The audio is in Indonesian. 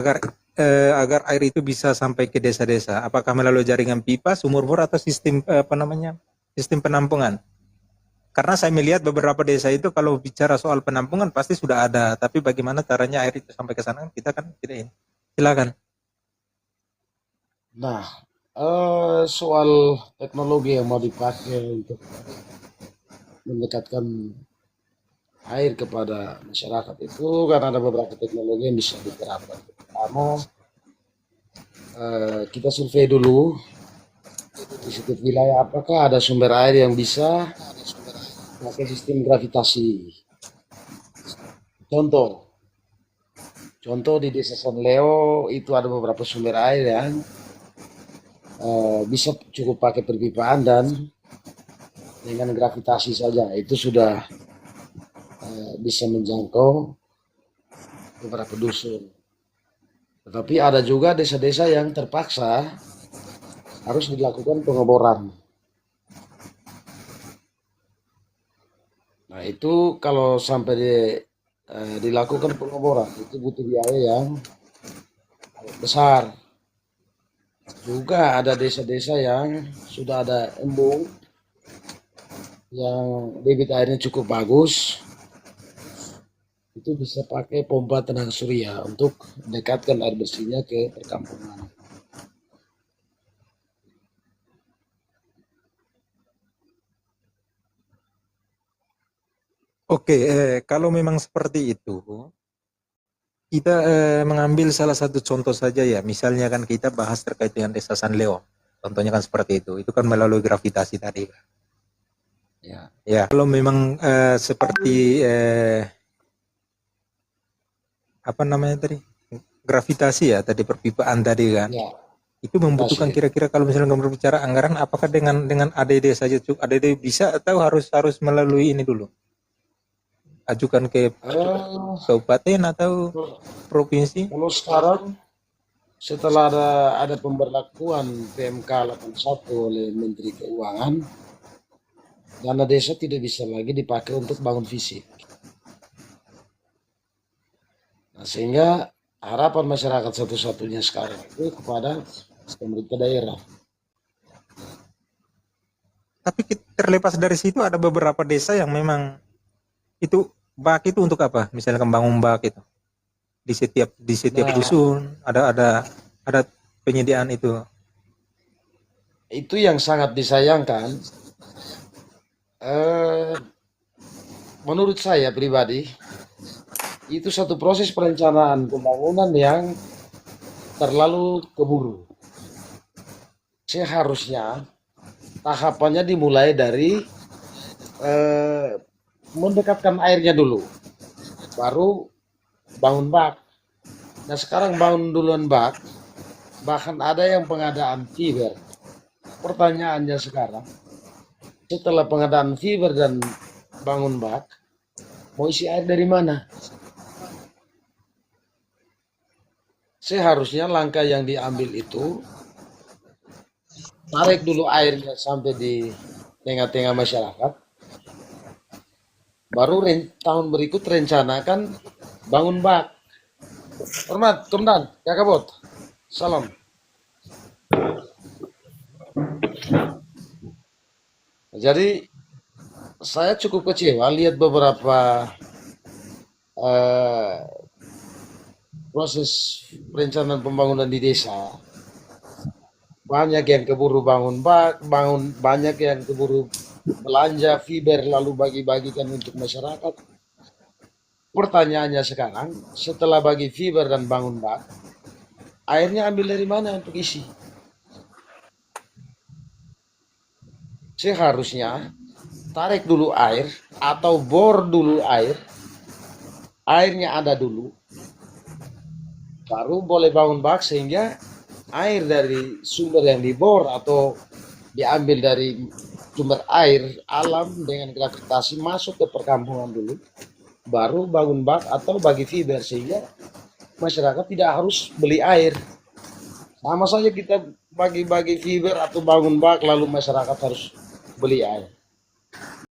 agar air itu bisa sampai ke desa-desa? Apakah melalui jaringan pipa, sumur bor, atau sistem sistem penampungan? Karena saya melihat beberapa desa itu kalau bicara soal penampungan pasti sudah ada, tapi bagaimana caranya air itu sampai ke sana kita kan tidak ini. Silakan. Nah, soal teknologi yang mau dipakai untuk mendekatkan air kepada masyarakat itu kan ada beberapa teknologi yang bisa diterapkan. Pertama, kita survei dulu di setiap wilayah apakah ada sumber air yang bisa pakai sistem gravitasi. Contoh, contoh di Desa Sanleo itu ada beberapa sumber air yang bisa cukup pakai perpipaan dan dengan gravitasi saja itu sudah bisa menjangkau beberapa dusun. Tetapi ada juga desa-desa yang terpaksa harus dilakukan pengeboran. Nah itu kalau sampai dilakukan pengeboran itu butuh biaya yang besar. Juga ada desa-desa yang sudah ada embung yang debit airnya cukup bagus, itu bisa pakai pompa tenaga surya untuk mendekatkan air bersihnya ke perkampungan. Oke, kalau memang seperti itu, kita mengambil salah satu contoh saja ya. Misalnya kan kita bahas terkait dengan Desa Sanleo. Contohnya kan seperti itu. Itu kan melalui gravitasi tadi. Ya, Ya, kalau memang seperti apa namanya tadi? Gravitasi ya, tadi perpipaan tadi kan. ya, Itu membutuhkan kasih. kira-kira kalau misalnya kamu berbicara anggaran, apakah dengan ADD saja cukup? ADD bisa atau harus melalui ini dulu? Ajukan ke Eh, kabupaten atau provinsi? Kalau sekarang setelah ada pemberlakuan PMK 81 oleh Menteri Keuangan, dana desa tidak bisa lagi dipakai untuk bangun fisik. Nah, sehingga harapan masyarakat satu-satunya sekarang itu kepada pemerintah daerah. Tapi terlepas dari situ ada beberapa desa yang memang itu bak itu untuk apa? Misalnya membangun bak itu di setiap Nah, dusun ada penyediaan itu. itu yang sangat disayangkan. Eh, Menurut saya pribadi, itu satu proses perencanaan pembangunan yang terlalu keburu. Seharusnya tahapannya dimulai dari eh, mendekatkan airnya dulu, baru bangun bak. Nah sekarang bangun duluan bak, bahkan ada yang pengadaan fiber. Pertanyaannya sekarang, setelah pengadaan fiber dan bangun bak, mau isi air dari mana? Seharusnya langkah yang diambil itu tarik dulu airnya sampai di tengah-tengah masyarakat, baru tahun berikut rencanakan bangun bak. Hormat, Komandan, Kakak Bot. Salam. Jadi saya cukup kecewa lihat beberapa eh, proses perencanaan pembangunan di desa. Banyak yang keburu bangun bak, banyak yang keburu belanja fiber lalu bagi-bagikan untuk masyarakat. Pertanyaannya sekarang, setelah bagi fiber dan bangun bak, airnya ambil dari mana untuk isi? Seharusnya tarik dulu air atau bor dulu air, airnya ada dulu, baru boleh bangun bak sehingga air dari sumber yang dibor atau diambil dari sumber air alam dengan gravitasi masuk ke perkampungan dulu, baru bangun bak atau bagi fiber sehingga masyarakat tidak harus beli air. Sama saja kita bagi-bagi fiber atau bangun bak lalu masyarakat harus beli air.